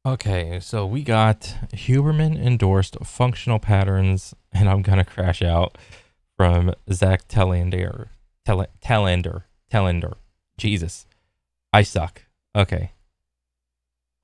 Okay, so we got Huberman endorsed functional patterns, and I'm gonna crash out from Zach Telander. Telander. Jesus, I suck. Okay.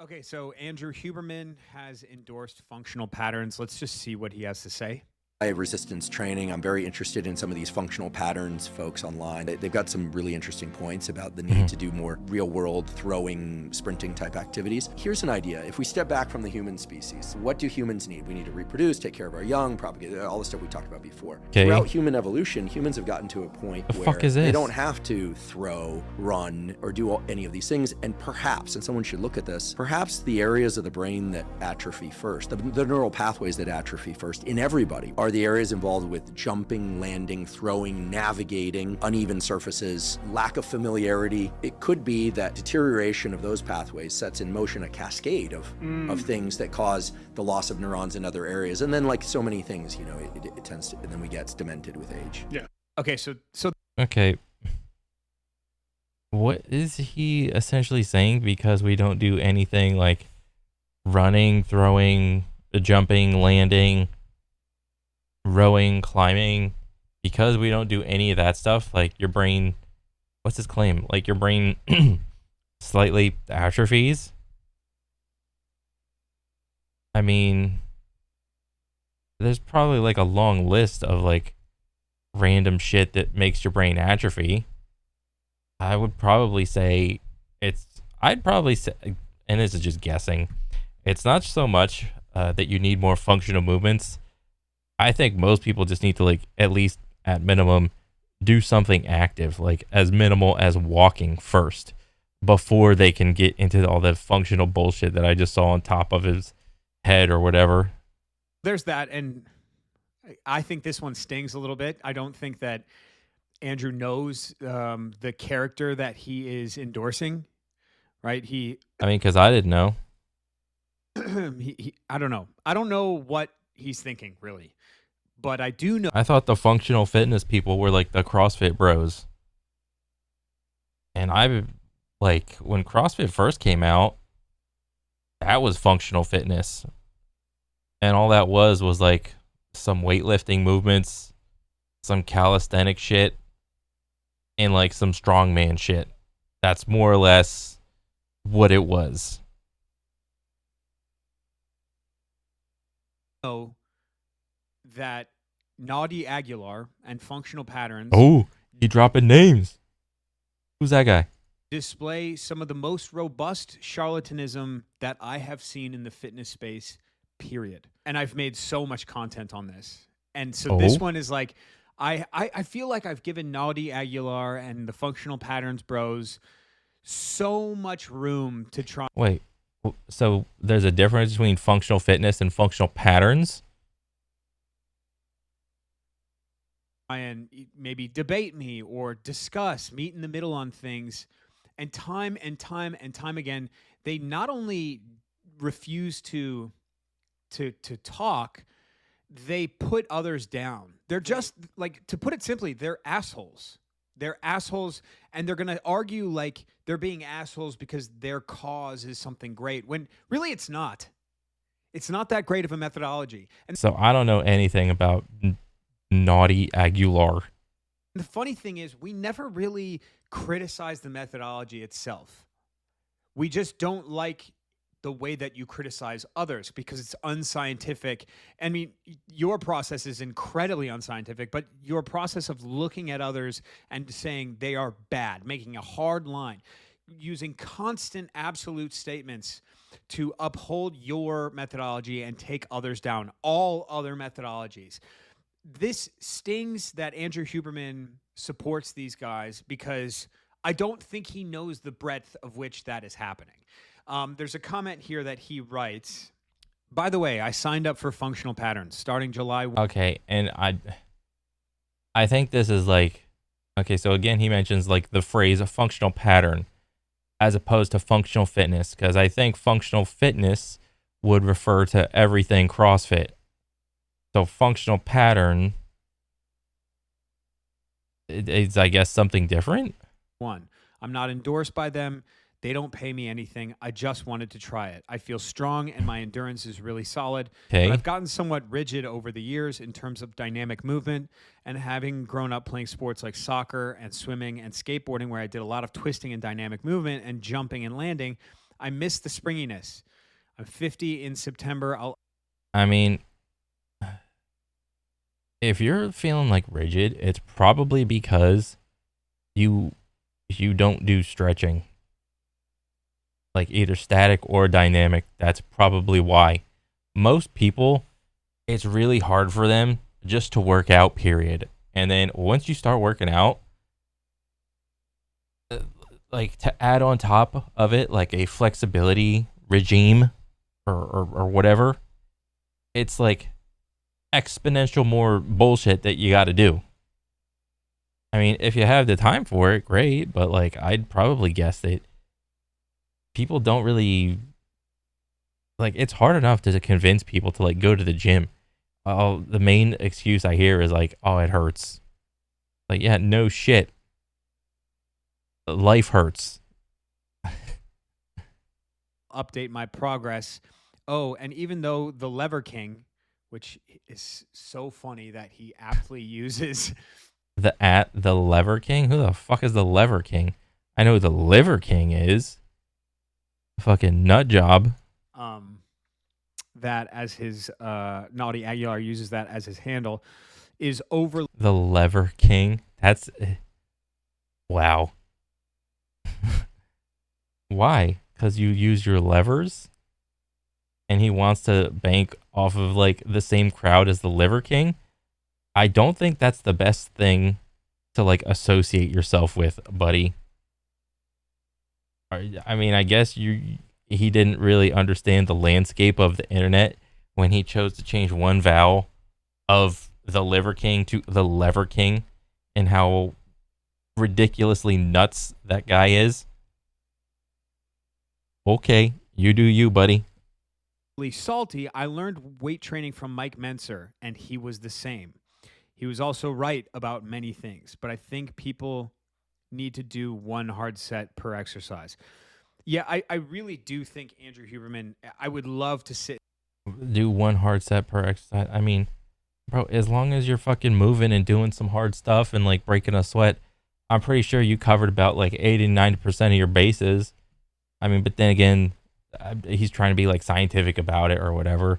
Okay, so Andrew Huberman has endorsed functional patterns. Let's just see what he has to say. I have resistance training. I'm very interested in some of these functional patterns folks online. They've got some really interesting points about the need to do more real world throwing, sprinting type activities. Here's an idea. If we step back from the human species, what do humans need? We need to reproduce, take care of our young, propagate, all the stuff we talked about before. Okay. Throughout human evolution, humans have gotten to a point The where fuck is they this? don't have to throw, run, or do any of these things. And perhaps, and someone should look at this, perhaps the areas of the brain that atrophy first, the neural pathways that atrophy first in everybody are the areas involved with jumping, landing, throwing, navigating, uneven surfaces, lack of familiarity. It could be that deterioration of those pathways sets in motion a cascade of things that cause the loss of neurons in other areas. And then, like so many things, it tends to, and then we get demented with age. Yeah. Okay, so Okay. What is he essentially saying? Because we don't do anything like running, throwing, jumping, landing, rowing, climbing, because we don't do any of that stuff, like your brain, what's his claim? Like your brain slightly atrophies. I mean, there's probably like a long list of like random shit that makes your brain atrophy. I would probably say I'd probably say, and this is just guessing, it's not so much that you need more functional movements. I think most people just need to, like, at least at minimum, do something active, like as minimal as walking first, before they can get into all the functional bullshit that I just saw on top of his head or whatever. there's that. And I think this one stings a little bit. I don't think that Andrew knows the character that he is endorsing, right? I mean, because I didn't know. I don't know. I don't know what he's thinking, really. But I do know I thought the functional fitness people were like the CrossFit bros. And like, when CrossFit first came out, that was functional fitness. And all that was like some weightlifting movements, some calisthenic shit, and like some strongman shit. That's more or less what it was. that Naughty Aguilar and functional patterns Oh, he dropping names. Who's that guy? display some of the most robust charlatanism that I have seen in the fitness space, period. And I've made so much content on this. And so this one is like, I feel like I've given Naughty Aguilar and the functional patterns bros so much room to try Wait, so there's a difference between functional fitness and functional patterns? and maybe debate me or discuss, meet in the middle on things. And time and time and time again, they not only refuse to talk, they put others down. They're just, like, to put it simply, they're assholes. They're assholes, and they're going to argue like they're being assholes because their cause is something great, when really it's not. It's not that great of a methodology. And So I don't know anything about Naughty Aguilar. the funny thing is, we never really criticize the methodology itself. We just don't like the way that you criticize others because it's unscientific. I mean, your process is incredibly unscientific, but your process of looking at others and saying they are bad, making a hard line, using constant absolute statements to uphold your methodology and take others down, all other methodologies. This stings that Andrew Huberman supports these guys because I don't think he knows the breadth of which that is happening. There's a comment here that he writes. By the way, I signed up for functional patterns starting July 1. Okay, and I think this is like, okay, so again he mentions like the phrase a functional pattern as opposed to functional fitness, because I think functional fitness would refer to everything CrossFit. So functional pattern is, I guess, something different. I'm not endorsed by them. They don't pay me anything. I just wanted to try it. I feel strong and my endurance is really solid. But Okay. I've gotten somewhat rigid over the years in terms of dynamic movement. And having grown up playing sports like soccer and swimming and skateboarding, where I did a lot of twisting and dynamic movement and jumping and landing, I miss the springiness. I'm 50 in September. I mean, if you're feeling like rigid, it's probably because you don't do stretching, like either static or dynamic. That's probably why. Most people, it's really hard for them just to work out, period. And then once you start working out, like to add on top of it, like a flexibility regime or whatever, it's like exponential more bullshit that you got to do. I mean, if you have the time for it, great. But like, I'd probably guess that people don't really like. It's hard enough to convince people to like go to the gym. Oh, the main excuse I hear is like, "Oh, it hurts." Like, yeah, no shit. Life hurts. Update my progress. Oh, and even though the Lever King, which is so funny that he aptly uses The Lever King? Who the fuck is the Lever King? I know who the Liver King is. Fucking nut job. that as his Naughty Aguilar uses that as his handle, is over. The Lever King. That's wow. Why? Because you use your levers, and he wants to bank off of like the same crowd as the Liver King. I don't think that's the best thing to like associate yourself with, buddy. I mean, I guess he didn't really understand the landscape of the internet when he chose to change one vowel of the Liver King to the Lever King, and how ridiculously nuts that guy is. Okay, you do you, buddy. Salty. I learned weight training from Mike Menser, and he was the same. He was also right about many things, but I think people need to do one hard set per exercise. Yeah, I really do think Andrew Huberman, I would love to sit. Do one hard set per exercise. I mean, bro, as long as you're fucking moving and doing some hard stuff and like breaking a sweat, I'm pretty sure you covered about like 80 to 90% of your bases. I mean, but then again, he's trying to be like scientific about it or whatever.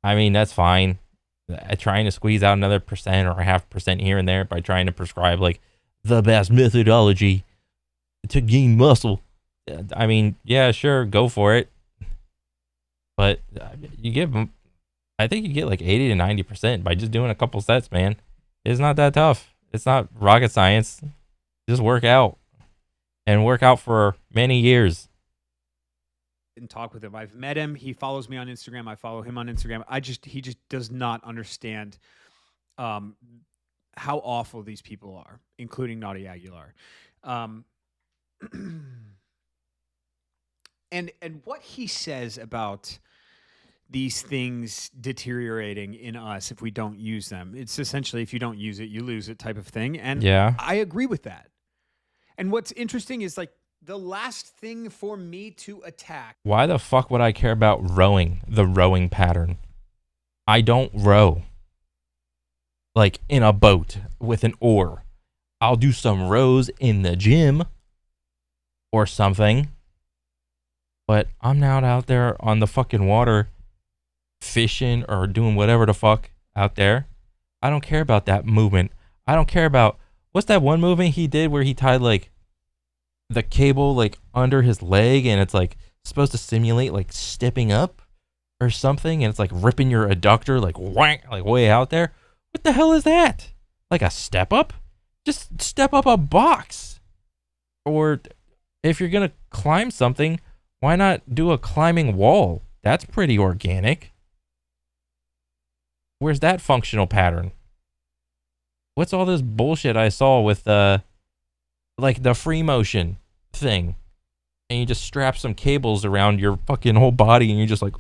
I mean, that's fine. Trying to squeeze out another percent or a half percent here and there by trying to prescribe like the best methodology to gain muscle. I mean, yeah, sure, go for it. But you give them, I think you get like 80 to 90% by just doing a couple sets, man. It's not that tough. It's not rocket science. Just work out and work out for many years. And talk with him. I've met him. He follows me on Instagram. I follow him on Instagram. He just does not understand how awful these people are, including Naughty Aguilar. And what he says about these things deteriorating in us if we don't use them. It's essentially, if you don't use it, you lose it type of thing. And yeah, I agree with that. And what's interesting is like, the last thing for me to attack. Why the fuck would I care about rowing, the rowing pattern? I don't row. Like in a boat with an oar. I'll do some rows in the gym or something. But I'm not out there on the fucking water fishing or doing whatever the fuck out there. I don't care about that movement. I don't care about, what's that one movement he did where he tied like the cable like under his leg and it's like supposed to simulate like stepping up or something, and it's like ripping your adductor like whang, like way out there. What the hell is that? Like a step up? Just step up a box. Or if you're gonna climb something, why not do a climbing wall? That's pretty organic. Where's that functional pattern? What's all this bullshit I saw with like the free motion thing, and you just strap some cables around your fucking whole body and you're just like,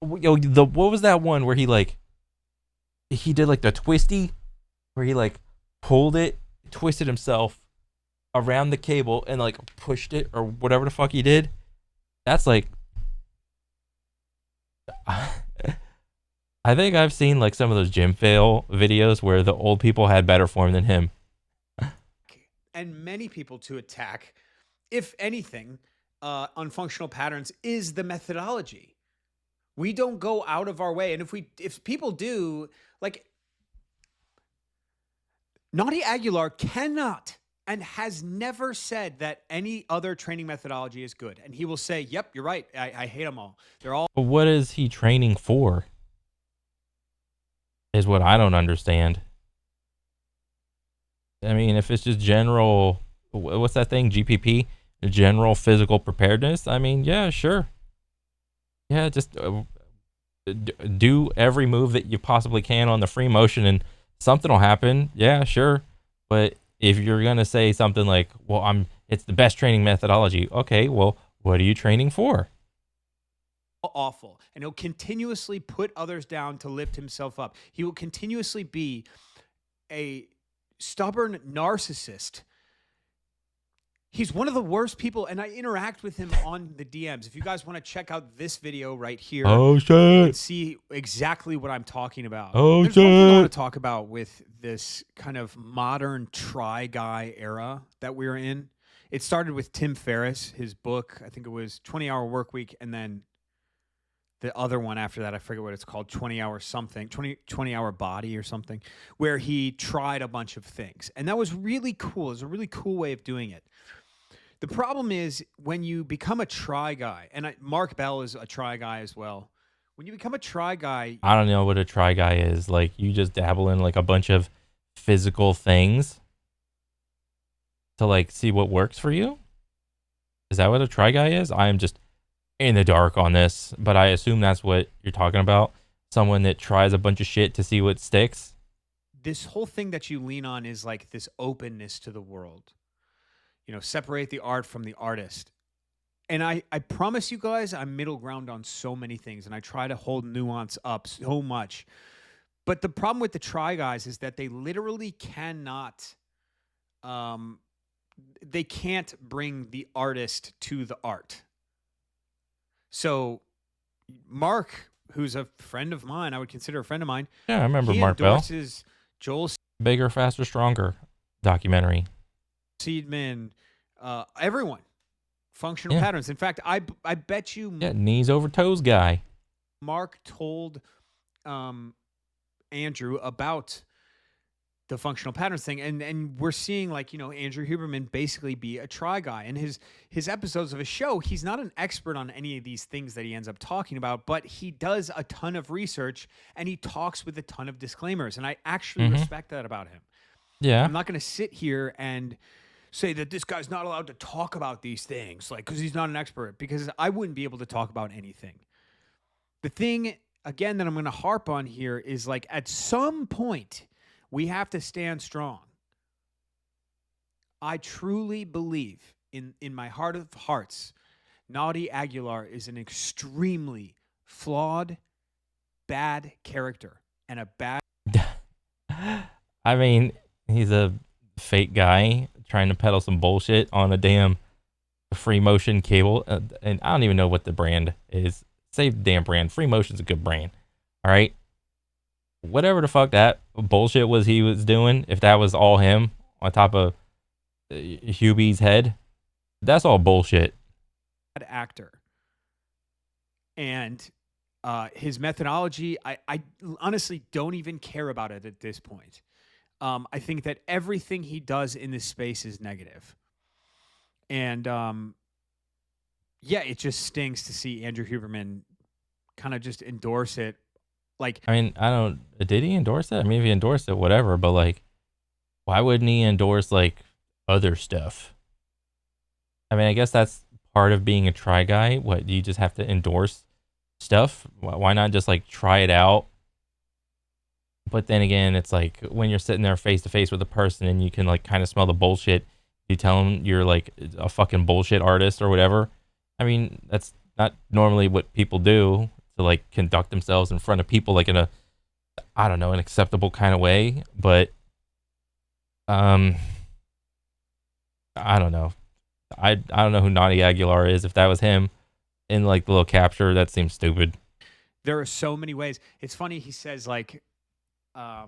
yo, what was that one where he did like the twisty where he like pulled it, twisted himself, around the cable and like pushed it or whatever the fuck he did, that's like I think I've seen like some of those gym fail videos where the old people had better form than him. And many people to attack, if anything, on functional patterns is the methodology. We don't go out of our way. And if people do, like, Naughty Aguilar cannot and has never said that any other training methodology is good. And he will say, yep, you're right. I hate them all. They're all. But what is he training for? Is what I don't understand. I mean, if it's just general, what's that thing? GPP? General physical preparedness? I mean, yeah, sure. Yeah, just do every move that you possibly can on the free motion and something will happen. Yeah, sure. But if you're going to say something like, well, it's the best training methodology. Okay, well, what are you training for? Awful. And he'll continuously put others down to lift himself up. He will continuously be a stubborn narcissist. He's one of the worst people, and I interact with him on the DMs. If you guys want to check out this video right here, you can see exactly what I'm talking about. There's one thing I want to talk about with this kind of modern try guy era that we're in. It started with Tim Ferriss, his book, I think it was 20-Hour Work Week, and then the other one after that, I forget what it's called, 20-Hour something, 20-Hour Body or something, where he tried a bunch of things. And that was really cool. It was a really cool way of doing it. The problem is when you become a try guy, and Mark Bell is a try guy as well. When you become a try guy, I don't know what a try guy is. Like, you just dabble in like a bunch of physical things to like see what works for you. Is that what a try guy is? I am just in the dark on this, but I assume that's what you're talking about. Someone that tries a bunch of shit to see what sticks. This whole thing that you lean on is like this openness to the world. You know, separate the art from the artist. And I promise you guys, I'm middle ground on so many things, and I try to hold nuance up so much. But the problem with the try guys is that they literally cannot, they can't bring the artist to the art. So Mark, who's a friend of mine, I would consider a friend of mine. Yeah, I remember Mark Bell. He endorses Joel Bigger, Faster, Stronger documentary. Seidman, everyone. Functional patterns. In fact, I bet you. Yeah, knees over toes guy. Mark told Andrew about the functional patterns thing, and we're seeing, like, you know, Andrew Huberman basically be a try guy. And his episodes of his show, he's not an expert on any of these things that he ends up talking about, but he does a ton of research and he talks with a ton of disclaimers. And I actually respect that about him. Yeah. I'm not going to sit here and say that this guy's not allowed to talk about these things, like, because he's not an expert, because I wouldn't be able to talk about anything. The thing, again, that I'm going to harp on here is, like, at some point, we have to stand strong. I truly believe in my heart of hearts, Naughty Aguilar is an extremely flawed, bad character and a bad. I mean, he's a fake guy trying to peddle some bullshit on a damn free motion cable. And I don't even know what the brand is. Say damn brand. Free motion's a good brand. All right. Whatever the fuck that bullshit was he was doing, if that was all him on top of Hubie's head, that's all bullshit. Actor. And his methodology, I honestly don't even care about it at this point. I think that everything he does in this space is negative. And yeah, it just stings to see Andrew Huberman kind of just endorse it. Like, I mean, did he endorse it? I mean, if he endorsed it, whatever, but like, why wouldn't he endorse like other stuff? I mean, I guess that's part of being a try guy. What, do you just have to endorse stuff? Why not just like try it out? But then again, it's like when you're sitting there face to face with a person and you can like kind of smell the bullshit, you tell them you're like a fucking bullshit artist or whatever. I mean, that's not normally what people do, to like conduct themselves in front of people like in a, I don't know, an acceptable kind of way. But I don't know. I don't know who Naughty Aguilar is. If that was him in like the little capture, that seems stupid. There are so many ways. It's funny. He says like, I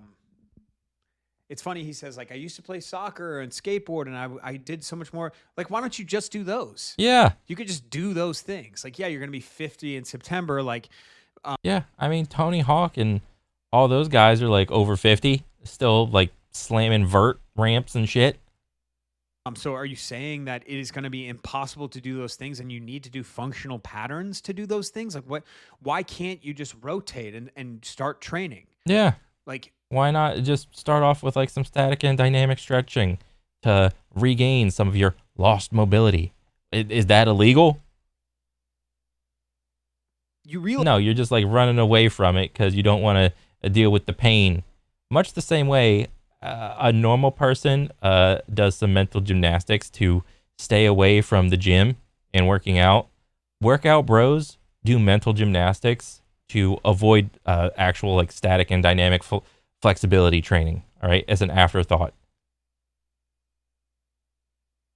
used to play soccer and skateboard, and I did so much more. Like, why don't you just do those? Yeah. You could just do those things. Like, yeah, you're gonna be 50 in September. Like, Yeah. I mean, Tony Hawk and all those guys are like over 50, still like slamming vert ramps and shit. so are you saying that it is going to be impossible to do those things and you need to do functional patterns to do those things? Like why can't you just rotate and start training? Yeah. Like, Why not just start off with like some static and dynamic stretching to regain some of your lost mobility? Is that illegal? you realize No, you're just like running away from it because you don't want to deal with the pain. Much the same way a normal person does some mental gymnastics to stay away from the gym and working out. Workout bros do mental gymnastics to avoid actual like static and dynamic flexibility training. All right, as an afterthought.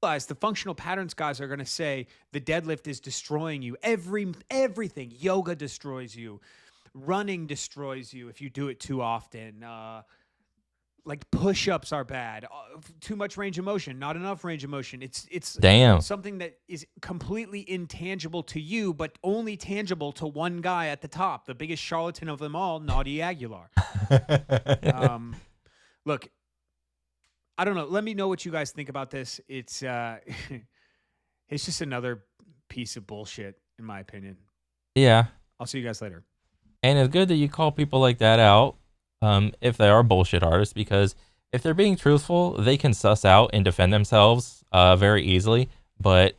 the functional patterns guys are going to say the deadlift is destroying you. Everything. Yoga destroys you. Running destroys you if you do it too often. Like push-ups are bad. Too much range of motion, not enough range of motion. It's Damn. something that is completely intangible to you, but only tangible to one guy at the top, the biggest charlatan of them all, Naughty Aguilar. Look, I don't know. Let me know what you guys think about this. It's it's just another piece of bullshit, in my opinion. Yeah. I'll see you guys later. And it's good that you call people like that out if they are bullshit artists, because if they're being truthful, they can suss out and defend themselves very easily. But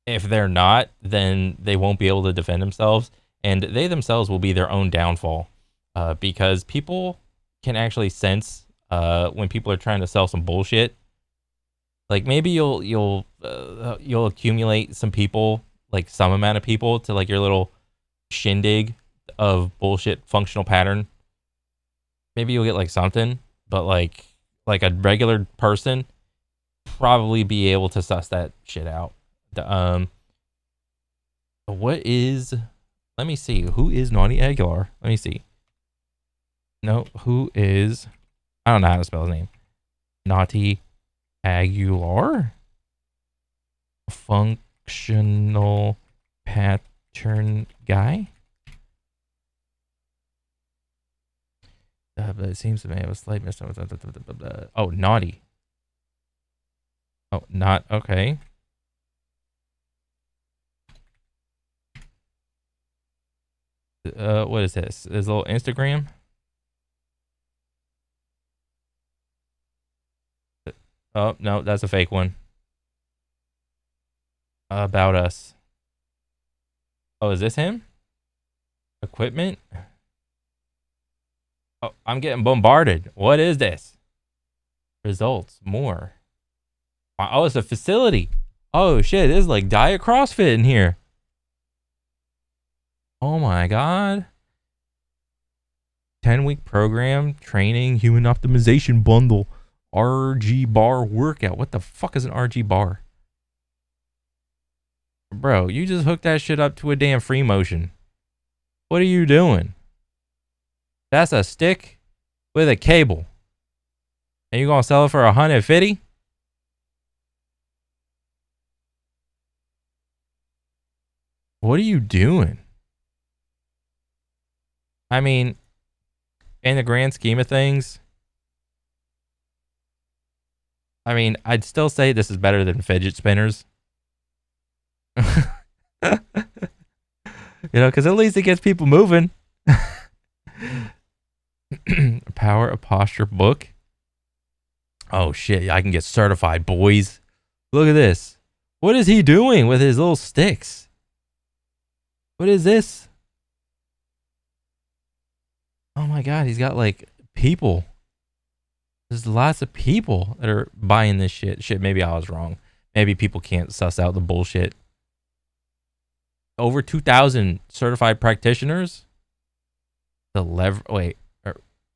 if they're not, then they won't be able to defend themselves, and they themselves will be their own downfall because people can actually sense when people are trying to sell some bullshit. Like maybe you'll accumulate some people, like some amount of people, to like your little shindig of bullshit functional pattern. Maybe you'll get like something, but like a regular person probably be able to suss that shit out. What is? Let me see. Who is Naughty Aguilar? Let me see. No, who is? I don't know how to spell his name. Naughty Aguilar? Functional pattern guy? But it seems to me I have a slight misunderstanding. Oh, naughty. Oh, not okay. What is this? His little Instagram? Oh, no, that's a fake one. About us. Oh, is this him? Equipment? Oh, I'm getting bombarded. What is this? Results. More. Oh, it's a facility. Oh, shit. This is like Diet CrossFit in here. Oh, my God. 10-week program, training, human optimization bundle, RG bar workout. What the fuck is an RG bar? Bro, you just hooked that shit up to a damn free motion. What are you doing? That's a stick with a cable. And you gonna sell it for $150? What are you doing? I mean, in the grand scheme of things, I mean, I'd still say this is better than fidget spinners. You know, because at least it gets people moving. Power of posture book. Oh shit, I can get certified, boys. Look at this. What is he doing with his little sticks? What is this? Oh my god, he's got like people. There's lots of people that are buying this shit. Shit, maybe I was wrong. Maybe people can't suss out the bullshit. Over 2,000 certified practitioners.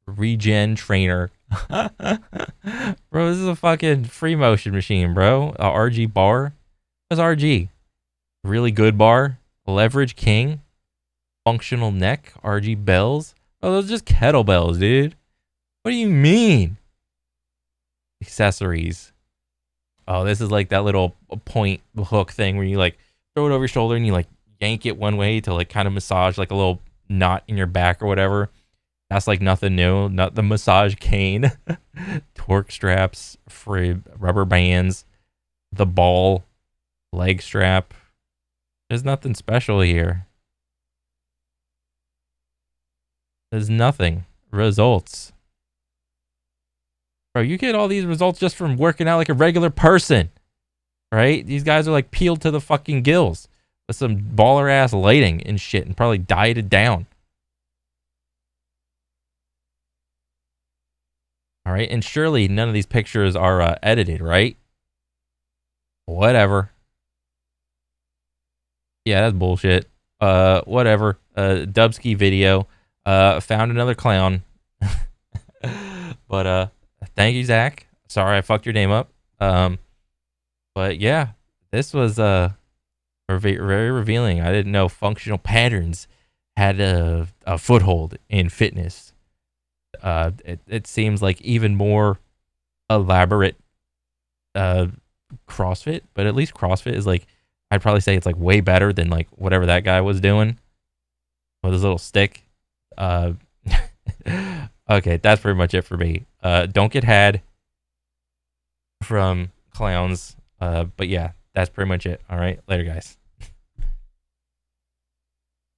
regen trainer. Bro, this is a fucking free motion machine, bro. A RG bar. What's RG? Really good bar. Leverage king. Functional neck. RG bells. Oh, those are just kettlebells, dude. What do you mean? Accessories. Oh, this is like that little point hook thing where you like throw it over your shoulder and you like yank it one way to like kind of massage like a little knot in your back or whatever. That's like nothing new. Not the massage cane. Torque straps, rubber bands, the ball, leg strap. There's nothing special here. There's nothing. Results. Bro, you get all these results just from working out like a regular person. Right? These guys are like peeled to the fucking gills with some baller ass lighting and shit and probably dieted down. All right. And surely none of these pictures are edited, right? Whatever. Yeah, that's bullshit. Whatever. Dubsky video. Found another clown. But thank you, Zach. Sorry I fucked your name up. But yeah, this was very revealing. I didn't know functional patterns had a foothold in fitness. It seems like even more elaborate CrossFit, but at least CrossFit is like, I'd probably say it's like way better than like whatever that guy was doing with his little stick. Okay, that's pretty much it for me. Don't get had from clowns. But yeah, that's pretty much it. All right, later, guys.